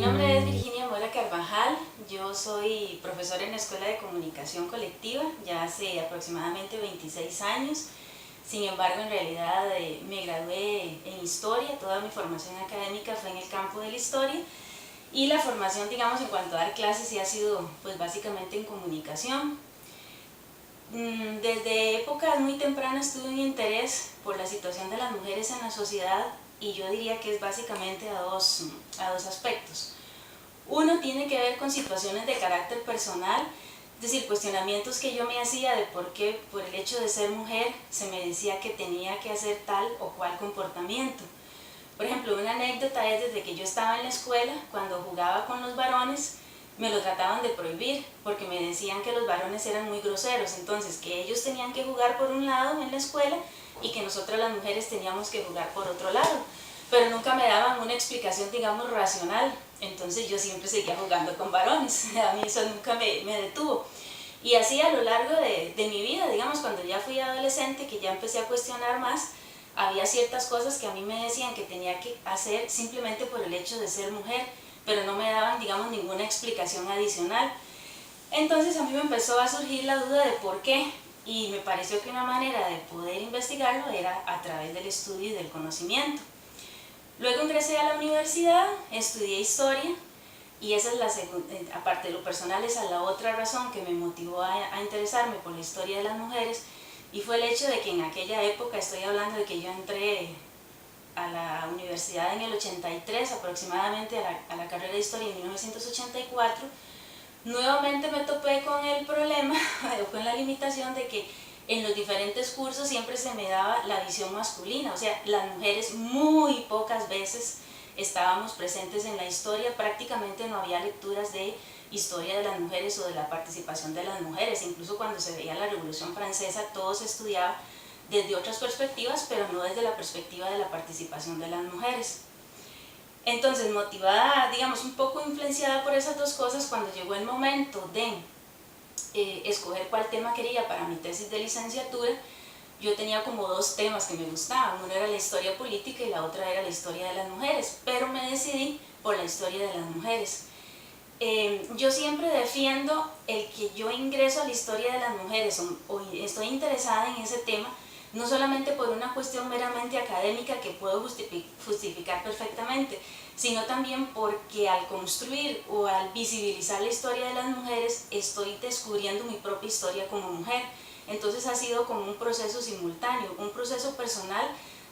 nombre es Virginia Mora Carvajal, yo soy profesora en la Escuela de Comunicación Colectiva ya hace aproximadamente 26 años. Sin embargo, en realidad me gradué en Historia, toda mi formación académica fue en el campo de la Historia y la formación, digamos, en cuanto a dar clases sí ha sido pues básicamente en comunicación. Desde épocas muy tempranas tuve un interés por la situación de las mujeres en la sociedad y yo diría que es básicamente a dos aspectos. Uno tiene que ver con situaciones de carácter personal, es decir, cuestionamientos que yo me hacía de por qué, por el hecho de ser mujer, se me decía que tenía que hacer tal o cual comportamiento. Por ejemplo, una anécdota es desde que yo estaba en la escuela, cuando jugaba con los varones, me lo trataban de prohibir porque me decían que los varones eran muy groseros, entonces que ellos tenían que jugar por un lado en la escuela y que nosotras las mujeres teníamos que jugar por otro lado, pero nunca me daban una explicación, digamos, racional, entonces yo siempre seguía jugando con varones, a mí eso nunca me detuvo. Y así a lo largo de mi vida, digamos, cuando ya fui adolescente, que ya empecé a cuestionar más, había ciertas cosas que a mí me decían que tenía que hacer simplemente por el hecho de ser mujer, pero no me daban, digamos, ninguna explicación adicional. Entonces a mí me empezó a surgir la duda de por qué, y me pareció que una manera de poder investigarlo era a través del estudio y del conocimiento. Luego ingresé a la universidad, estudié Historia, y esa es la segunda, aparte de lo personal, esa es la otra razón que me motivó a interesarme por la historia de las mujeres, y fue el hecho de que en aquella época, estoy hablando de que yo entré a la universidad en el 83, aproximadamente a la carrera de Historia en 1984, nuevamente me topé con el problema, con la limitación de que en los diferentes cursos siempre se me daba la visión masculina, o sea, las mujeres muy pocas veces estábamos presentes en la historia, prácticamente no había lecturas de historia de las mujeres o de la participación de las mujeres, incluso cuando se veía la Revolución Francesa todo se estudiaba desde otras perspectivas, pero no desde la perspectiva de la participación de las mujeres. Entonces, motivada, digamos, un poco influenciada por esas dos cosas, cuando llegó el momento de escoger cuál tema quería para mi tesis de licenciatura, yo tenía como dos temas que me gustaban, uno era la historia política y la otra era la historia de las mujeres, pero me decidí por la historia de las mujeres. Yo siempre defiendo el que yo ingreso a la historia de las mujeres o estoy interesada en ese tema, no solamente por una cuestión meramente académica que puedo justificar perfectamente, sino también porque al construir o al visibilizar la historia de las mujeres estoy descubriendo mi propia historia como mujer. Entonces ha sido como un proceso simultáneo, un proceso personal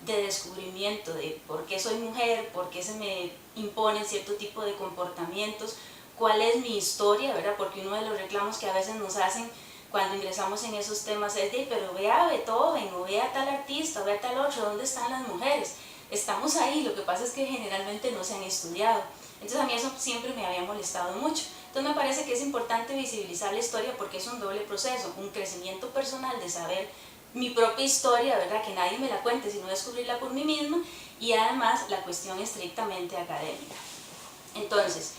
de descubrimiento de por qué soy mujer, por qué se me imponen cierto tipo de comportamientos, cuál es mi historia, ¿verdad? Porque uno de los reclamos que a veces nos hacen cuando ingresamos en esos temas es de, pero vea a Beethoven, o vea a tal artista, o vea a tal otro, ¿dónde están las mujeres? Estamos ahí, lo que pasa es que generalmente no se han estudiado. Entonces a mí eso siempre me había molestado mucho. Entonces me parece que es importante visibilizar la historia porque es un doble proceso, un crecimiento personal de saber mi propia historia, ¿verdad? Que nadie me la cuente, sino descubrirla por mí misma, y además la cuestión estrictamente académica. Entonces,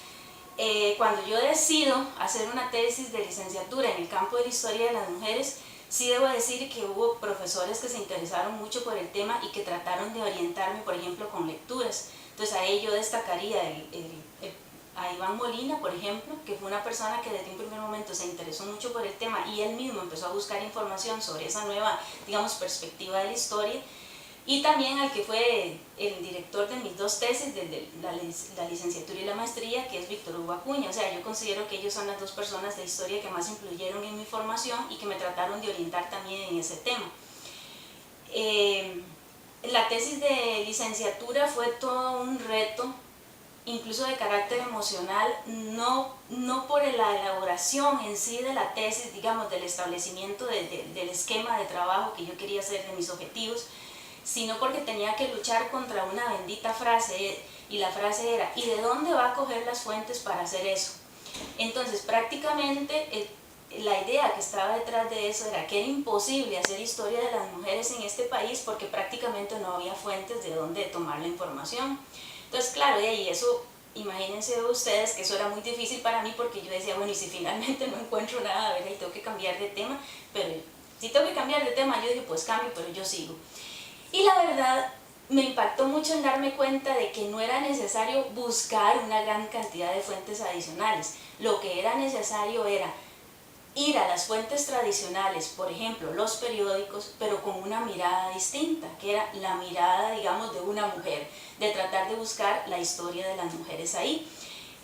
cuando yo decido hacer una tesis de licenciatura en el campo de la historia de las mujeres, sí debo decir que hubo profesores que se interesaron mucho por el tema y que trataron de orientarme, por ejemplo, con lecturas. Entonces ahí yo destacaría a Iván Molina, por ejemplo, que fue una persona que desde un primer momento se interesó mucho por el tema y él mismo empezó a buscar información sobre esa nueva, digamos, perspectiva de la historia. Y también al que fue el director de mis dos tesis, de la licenciatura y la maestría, que es Víctor Hugo Acuña. O sea, yo considero que ellos son las dos personas de historia que más influyeron en mi formación y que me trataron de orientar también en ese tema. La tesis de licenciatura fue todo un reto, incluso de carácter emocional, no por la elaboración en sí de la tesis, digamos, del establecimiento del esquema de trabajo que yo quería hacer, de mis objetivos, sino porque tenía que luchar contra una bendita frase, y la frase era, ¿y de dónde va a coger las fuentes para hacer eso? Entonces prácticamente la idea que estaba detrás de eso era que era imposible hacer historia de las mujeres en este país porque prácticamente no había fuentes de dónde tomar la información. Entonces claro, y eso, imagínense ustedes que eso era muy difícil para mí porque yo decía, bueno, y si finalmente no encuentro nada, ¿verdad? Y tengo que cambiar de tema, pero si tengo que cambiar de tema, yo dije, pues cambio, pero yo sigo. Y la verdad me impactó mucho en darme cuenta de que no era necesario buscar una gran cantidad de fuentes adicionales. Lo que era necesario era ir a las fuentes tradicionales, por ejemplo, los periódicos, pero con una mirada distinta, que era la mirada, digamos, de una mujer, de tratar de buscar la historia de las mujeres ahí.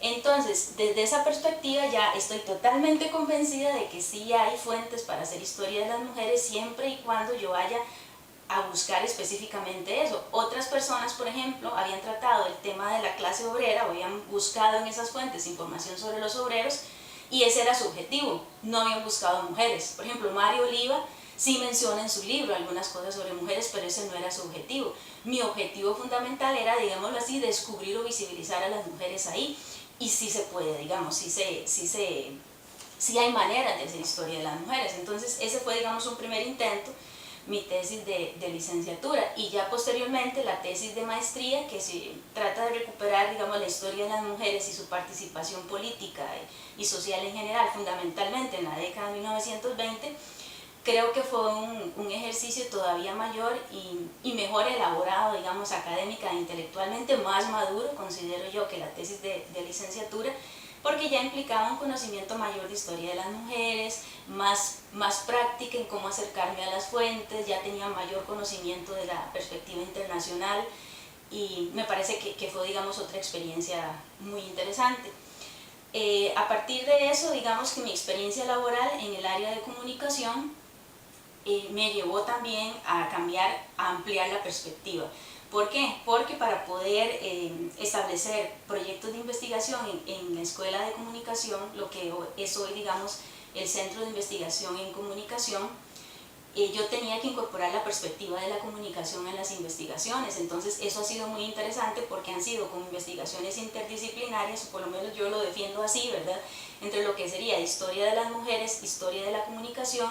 Entonces, desde esa perspectiva ya estoy totalmente convencida de que sí hay fuentes para hacer historia de las mujeres siempre y cuando yo vaya a buscar específicamente eso. Otras personas, por ejemplo, habían tratado el tema de la clase obrera o habían buscado en esas fuentes información sobre los obreros y ese era su objetivo, no habían buscado mujeres. Por ejemplo, Mario Oliva sí menciona en su libro algunas cosas sobre mujeres, pero ese no era su objetivo. Mi objetivo fundamental era, digámoslo así, descubrir o visibilizar a las mujeres ahí. Y sí se puede, digamos, sí hay maneras de hacer historia de las mujeres. Entonces ese fue, digamos, un primer intento, mi tesis de licenciatura, y ya posteriormente la tesis de maestría, que se trata de recuperar, digamos, la historia de las mujeres y su participación política y social en general, fundamentalmente en la década de 1920, creo que fue un ejercicio todavía mayor y mejor elaborado, digamos, académica e intelectualmente, más maduro, considero yo, que la tesis de licenciatura, porque ya implicaba un conocimiento mayor de historia de las mujeres, más práctica en cómo acercarme a las fuentes, ya tenía mayor conocimiento de la perspectiva internacional y me parece que fue, digamos, otra experiencia muy interesante. A partir de eso, digamos que mi experiencia laboral en el área de comunicación me llevó también a cambiar, a ampliar la perspectiva. ¿Por qué? Porque para poder establecer proyectos de investigación en la Escuela de Comunicación, lo que es hoy, digamos, el Centro de Investigación en Comunicación, yo tenía que incorporar la perspectiva de la comunicación en las investigaciones. Entonces eso ha sido muy interesante porque han sido como investigaciones interdisciplinarias, o por lo menos yo lo defiendo así, ¿verdad? Entre lo que sería historia de las mujeres, historia de la comunicación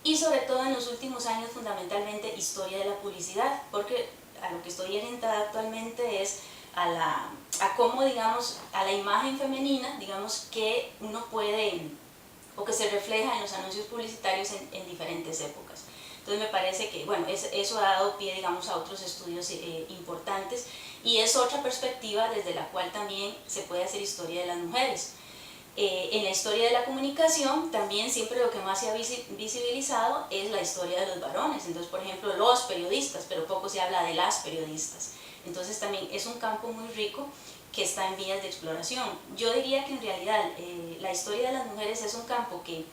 y sobre todo en los últimos años fundamentalmente historia de la publicidad, porque a lo que estoy orientada actualmente es a cómo, digamos, a la imagen femenina, digamos, que uno puede o que se refleja en los anuncios publicitarios en diferentes épocas. Entonces me parece que, bueno, eso ha dado pie, digamos, a otros estudios importantes y es otra perspectiva desde la cual también se puede hacer historia de las mujeres. En la historia de la comunicación también siempre lo que más se ha visibilizado es la historia de los varones, entonces por ejemplo los periodistas, pero poco se habla de las periodistas, entonces también es un campo muy rico que está en vías de exploración. Yo diría que en realidad la historia de las mujeres es un campo que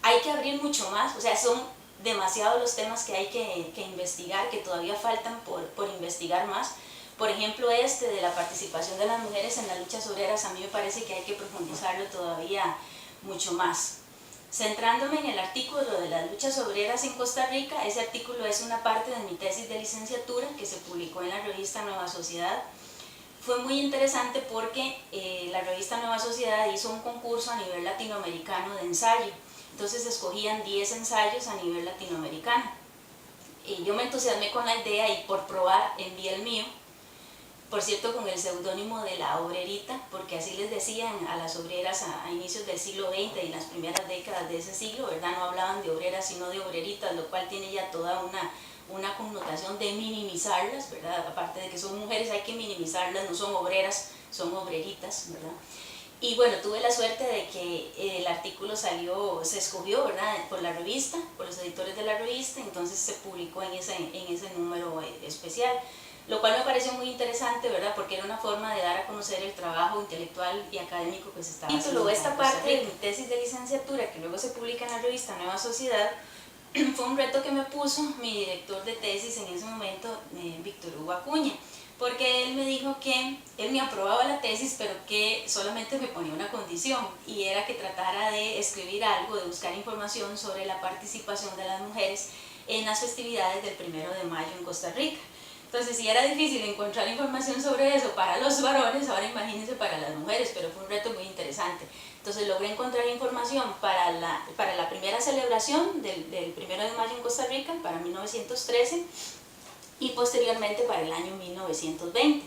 hay que abrir mucho más, o sea, son demasiados los temas que hay que investigar, que todavía faltan por investigar más. Por ejemplo, de la participación de las mujeres en las luchas obreras, a mí me parece que hay que profundizarlo todavía mucho más. Centrándome en el artículo de las luchas obreras en Costa Rica, ese artículo es una parte de mi tesis de licenciatura que se publicó en la revista Nueva Sociedad. Fue muy interesante porque la revista Nueva Sociedad hizo un concurso a nivel latinoamericano de ensayo. Entonces escogían 10 ensayos a nivel latinoamericano. Yo me entusiasmé con la idea y por probar envié el mío. Por cierto, con el seudónimo de la obrerita, porque así les decían a las obreras a inicios del siglo XX y en las primeras décadas de ese siglo, ¿verdad? No hablaban de obreras sino de obreritas, lo cual tiene ya toda una connotación de minimizarlas, ¿verdad? Aparte de que son mujeres hay que minimizarlas, no son obreras, son obreritas, ¿verdad? Y bueno, tuve la suerte de que el artículo se escogió, ¿verdad? Por la revista, por los editores de la revista, entonces se publicó en ese número especial. Lo cual me pareció muy interesante, ¿verdad? Porque era una forma de dar a conocer el trabajo intelectual y académico que se estaba haciendo. Esta parte de mi tesis de licenciatura, que luego se publica en la revista Nueva Sociedad, fue un reto que me puso mi director de tesis en ese momento, Víctor Hugo Acuña, porque él me dijo que él me aprobaba la tesis, pero que solamente me ponía una condición, y era que tratara de escribir algo, de buscar información sobre la participación de las mujeres en las festividades del 1 de mayo en Costa Rica. Entonces, si era difícil encontrar información sobre eso para los varones, ahora imagínense para las mujeres, pero fue un reto muy interesante. Entonces logré encontrar información para la primera celebración del 1 de mayo en Costa Rica, para 1913, y posteriormente para el año 1920.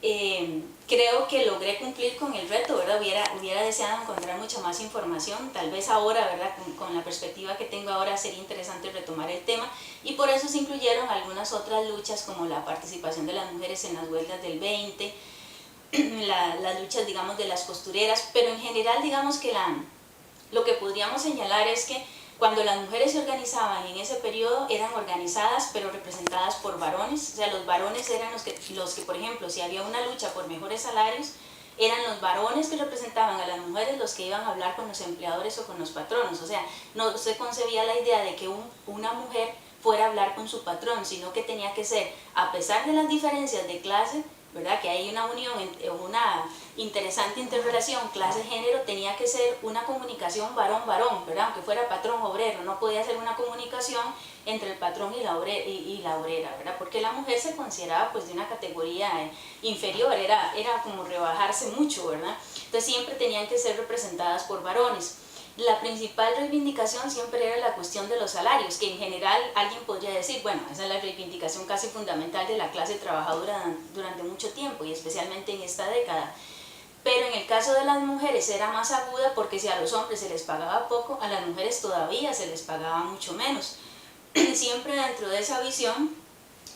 creo que logré cumplir con el reto, ¿verdad? Hubiera deseado encontrar mucha más información, tal vez ahora, ¿verdad? Con la perspectiva que tengo ahora sería interesante retomar el tema, y por eso se incluyeron algunas otras luchas como la participación de las mujeres en las huelgas del 20, las luchas, digamos, de las costureras, pero en general, digamos que lo que podríamos señalar es que cuando las mujeres se organizaban en ese periodo eran organizadas pero representadas por varones, o sea, los varones eran los que, por ejemplo, si había una lucha por mejores salarios, eran los varones que representaban a las mujeres los que iban a hablar con los empleadores o con los patronos, o sea, no se concebía la idea de que una mujer fuera a hablar con su patrón, sino que tenía que ser, a pesar de las diferencias de clase, ¿verdad? Que hay una unión, una interesante interrelación clase-género, tenía que ser una comunicación varón-varón, ¿verdad? Aunque fuera patrón-obrero, no podía ser una comunicación entre el patrón y la obrera, ¿verdad? Porque la mujer se consideraba pues de una categoría inferior, era como rebajarse mucho, ¿verdad? Entonces siempre tenían que ser representadas por varones. La principal reivindicación siempre era la cuestión de los salarios, que en general alguien podría decir, bueno, esa es la reivindicación casi fundamental de la clase trabajadora durante mucho tiempo y especialmente en esta década. Pero en el caso de las mujeres era más aguda porque si a los hombres se les pagaba poco, a las mujeres todavía se les pagaba mucho menos. Siempre dentro de esa visión,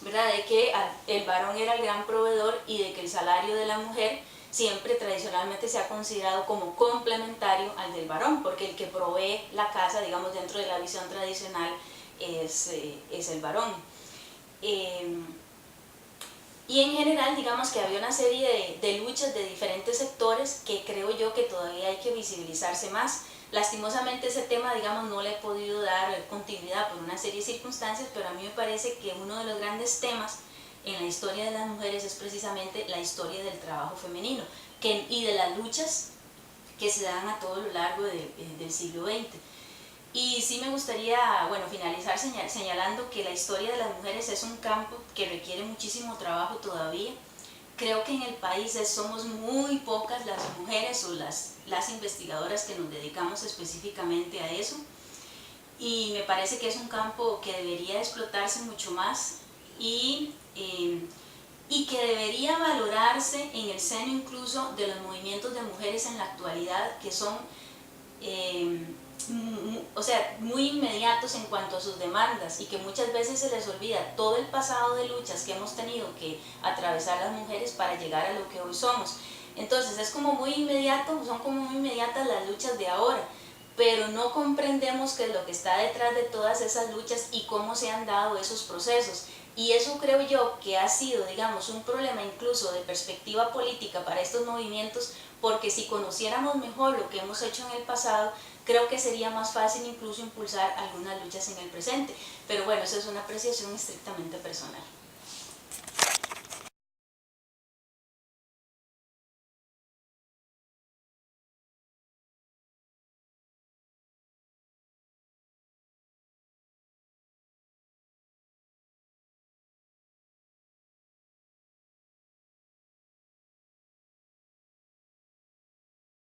¿verdad?, de que el varón era el gran proveedor y de que el salario de la mujer siempre tradicionalmente se ha considerado como complementario al del varón, porque el que provee la casa, digamos, dentro de la visión tradicional es el varón. Y en general, digamos que había una serie de luchas de diferentes sectores que creo yo que todavía hay que visibilizarse más. Lastimosamente ese tema, digamos, no le he podido dar continuidad por una serie de circunstancias, pero a mí me parece que uno de los grandes temas en la historia de las mujeres es precisamente la historia del trabajo femenino y de las luchas que se dan a todo lo largo del siglo XX. Y sí me gustaría, bueno, finalizar señalando que la historia de las mujeres es un campo que requiere muchísimo trabajo todavía. Creo que en el país somos muy pocas las mujeres o las investigadoras que nos dedicamos específicamente a eso, y me parece que es un campo que debería explotarse mucho más y que debería valorarse en el seno incluso de los movimientos de mujeres en la actualidad, que son muy inmediatos en cuanto a sus demandas y que muchas veces se les olvida todo el pasado de luchas que hemos tenido que atravesar las mujeres para llegar a lo que hoy somos. Entonces es como muy inmediato, son como muy inmediatas las luchas de ahora, pero no comprendemos qué es lo que está detrás de todas esas luchas y cómo se han dado esos procesos. Y eso creo yo que ha sido, digamos, un problema incluso de perspectiva política para estos movimientos, porque si conociéramos mejor lo que hemos hecho en el pasado, creo que sería más fácil incluso impulsar algunas luchas en el presente. Pero bueno, eso es una apreciación estrictamente personal.